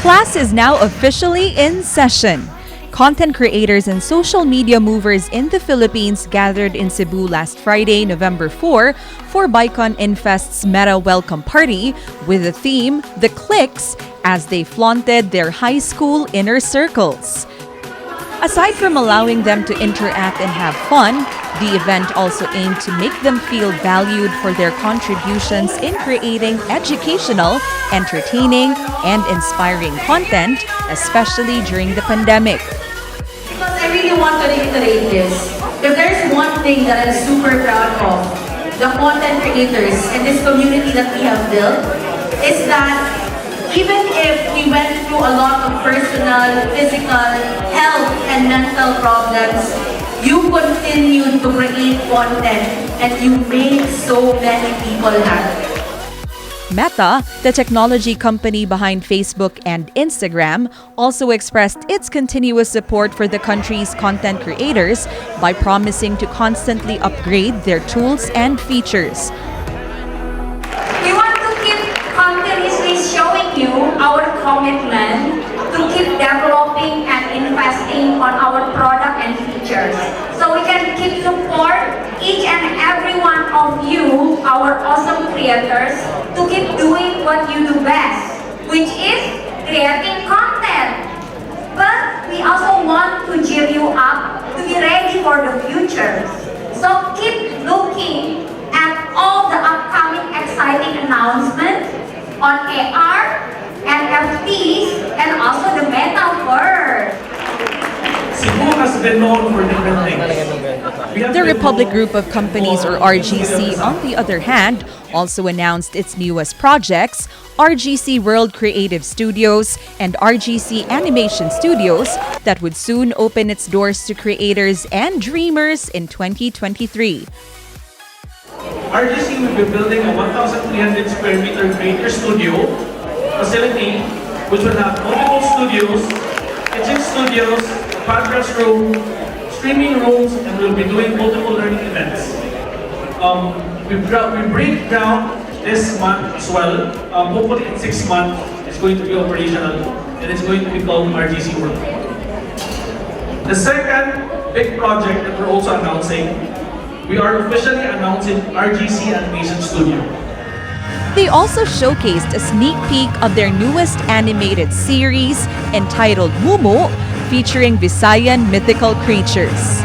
Class is now officially in session. Content creators and social media movers in the Philippines gathered in Cebu last Friday, November 4, for 𝗞𝗶𝗰𝗸𝘀 welcome party with the theme, The Clicks, as they flaunted their high school inner circles. Aside from allowing them to interact and have fun, the event also aimed to make them feel valued for their contributions in creating educational, entertaining, and inspiring content, especially during the pandemic. Because I really want to reiterate this. If there's one thing that I'm super proud of, the content creators and this community that we have built, is that even if we went through a lot of personal, physical, health, and mental problems, you continued to create content and you made so many people happy. Meta, the technology company behind Facebook and Instagram, also expressed its continuous support for the country's content creators by promising to constantly upgrade their tools and features. We want to keep continuously showing you our commitment to keep developing and investing on our product and features, so we can keep support each and every one of you, our awesome creators, to keep doing what you do best, which is creating content. But we also want to cheer you up to be ready for the future. So keep looking at all the upcoming exciting announcements on AR, NFTs, and also the metaverse. Cebu has been known for different things. The Republic Group of Companies, or RGC, on the other hand, also announced its newest projects, RGC World Creative Studios and RGC Animation Studios, that would soon open its doors to creators and dreamers in 2023. RGC will be building a 1,300 square meter creator studio facility, which will have multiple studios, kitchen studios, podcast room, streaming rooms, and we'll be doing multiple learning events. We break ground this month as well. Hopefully in 6 months, it's going to be operational and it's going to be called RGC World. The second big project that we're also announcing, we are officially announcing RGC Animation Studio. They also showcased a sneak peek of their newest animated series entitled 𝗲𝗽𝗶𝗰𝗸𝘀, featuring Visayan mythical creatures.